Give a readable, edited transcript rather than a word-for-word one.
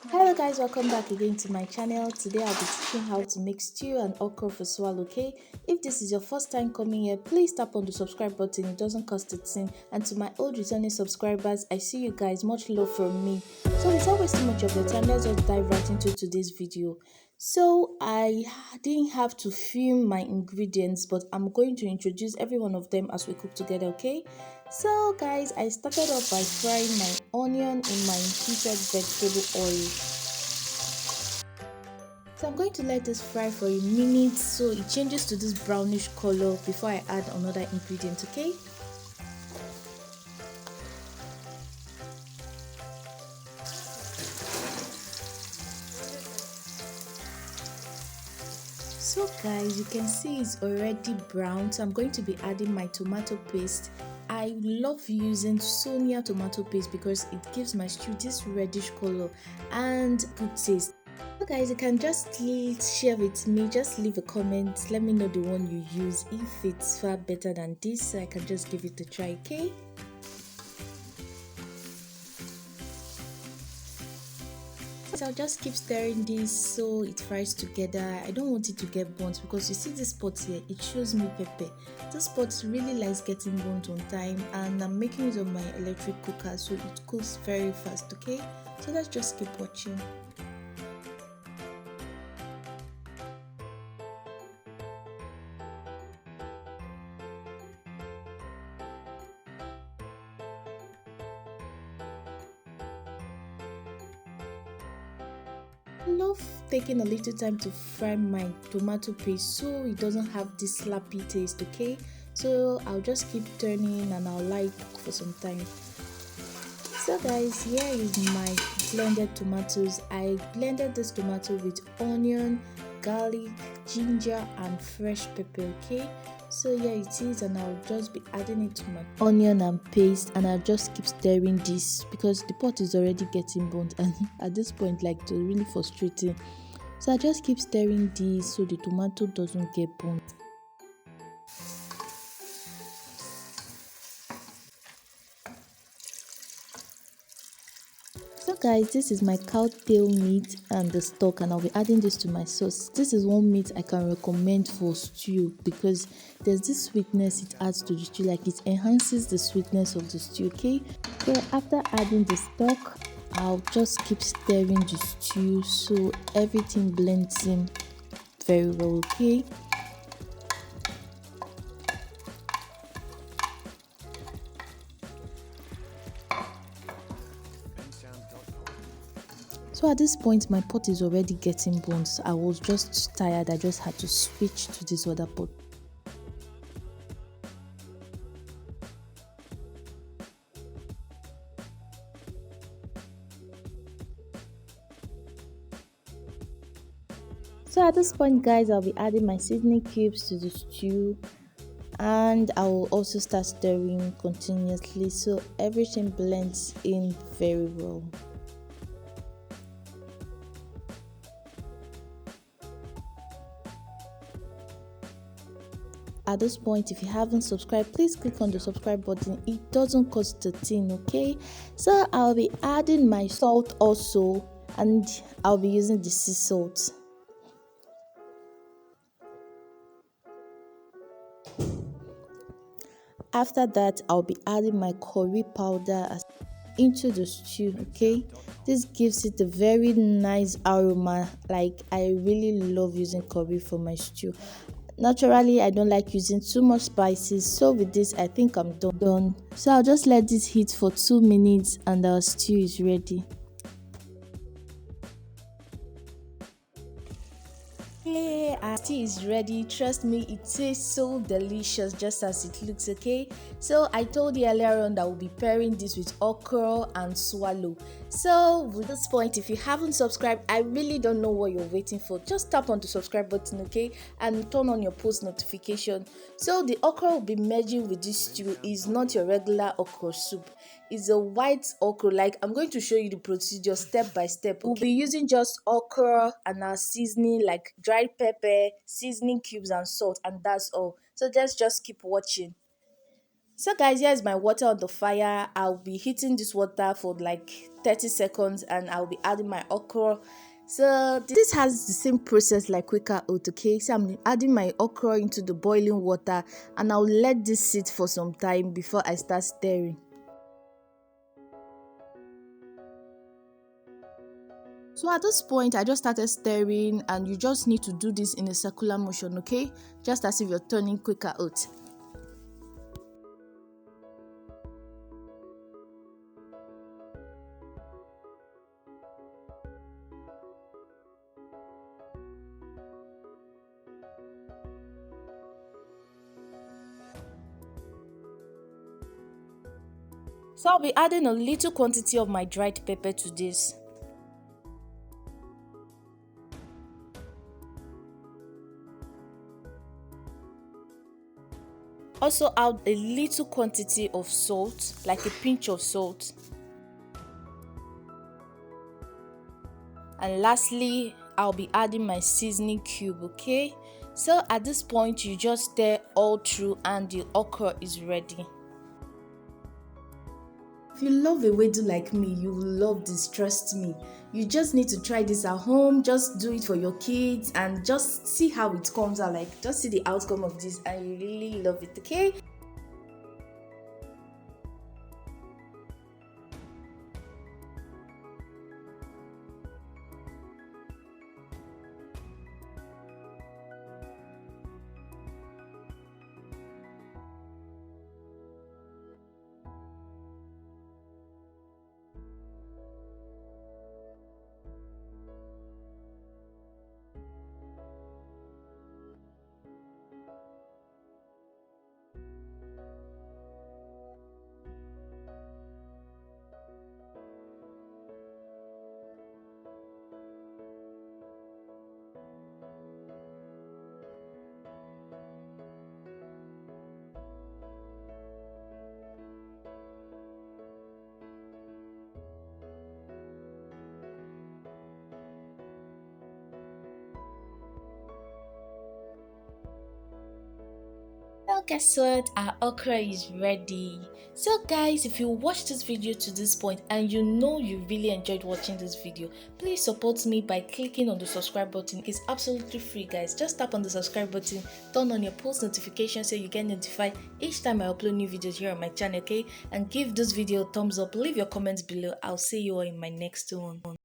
Hello guys, welcome back again to my channel. Today I'll be teaching how to make stew and okra for swallow, okay? If this is your first time coming here, please tap on the subscribe button, it doesn't cost a thing. And to my old returning subscribers, I see you guys, much love from me. So without wasting much of your time, let's just dive right into today's video. So I didn't have to film my ingredients, but I'm going to introduce every one of them as we cook together, okay? So guys, I started off by frying my onion in my heated vegetable oil. So I'm going to let this fry for a minute so it changes to this brownish color before I add another ingredient, okay? So guys, you can see it's already brown, so I'm going to be adding my tomato paste. I love using Sonia tomato paste because it gives my stew this reddish color and good taste. So guys, you can just share with me, just leave a comment, let me know the one you use, if it's far better than this, so I can just give it a try, okay? So I'll just keep stirring this so it fries together. I don't want it to get burnt because you see this pot here, it shows me pepper. This pot really likes getting burnt on time, and I'm making it on my electric cooker so it cooks very fast, okay? So let's just keep watching. I love taking a little time to fry my tomato paste so it doesn't have this slappy taste, okay? So I'll just keep turning and I'll let it cook for some time. So guys, here is my blended tomatoes. I blended this tomato with onion, garlic, ginger and fresh pepper, okay? So here it is, and I'll just be adding it to my onion and paste, and I'll just keep stirring this because the pot is already getting burnt, and at this point like it's really frustrating. So I just keep stirring this so the tomato doesn't get burnt. So guys, this is my cow tail meat and the stock, and I'll be adding this to my sauce. This is one meat I can recommend for stew because there's this sweetness it adds to the stew, like it enhances the sweetness of the stew, okay? So after adding the stock, I'll just keep stirring the stew so everything blends in very well, okay? So at this point my pot is already getting burnt. I was just tired, I just had to switch to this other pot. So at this point guys, I'll be adding my seasoning cubes to the stew, and I will also start stirring continuously so everything blends in very well. At this point, if you haven't subscribed, please click on the subscribe button, it doesn't cost a thing, okay? So I'll be adding my salt also, and I'll be using the sea salt. After that, I'll be adding my curry powder into the stew, okay? This gives it a very nice aroma. Like, I really love using curry for my stew. Naturally, I don't like using too much spices, so with this I think I'm done. So I'll just let this heat for 2 minutes and our stew is ready. Hey, our tea is ready. Trust me, it tastes so delicious just as it looks, okay? So I told you earlier on that we'll be pairing this with okra and swallow. So with this point, if you haven't subscribed, I really don't know what you're waiting for. Just tap on the subscribe button, okay? And turn on your post notification. So the okra will be merging with this stew is not your regular okra soup. It's a white okra. Like, I'm going to show you the procedure step by step. Okay? We'll be using just okra and our seasoning like dried pepper, seasoning cubes and salt, and that's all. So let's just keep watching. So guys, here's my water on the fire. I'll be heating this water for like 30 seconds and I'll be adding my okra. So this has the same process like quicker oat, okay? So I'm adding my okra into the boiling water and I'll let this sit for some time before I start stirring. So at this point, I just started stirring, and you just need to do this in a circular motion, okay? Just as if you're turning quicker oat. So I'll be adding a little quantity of my dried pepper to this. Also add a little quantity of salt, like a pinch of salt. And lastly, I'll be adding my seasoning cube, okay? So at this point, you just stir all through and the okra is ready. If you love ewedu like me, you will love this, trust me. You just need to try this at home, just do it for your kids and just see how it comes out, like just see the outcome of this and you really love it, okay? Well, guess what? Our okra is ready. So guys, if you watched this video to this point and you know you really enjoyed watching this video, please support me by clicking on the subscribe button. It's absolutely free, guys. Just tap on the subscribe button, turn on your post notifications so you get notified each time I upload new videos here on my channel, okay? And give this video a thumbs up, leave your comments below. I'll see you all in my next one.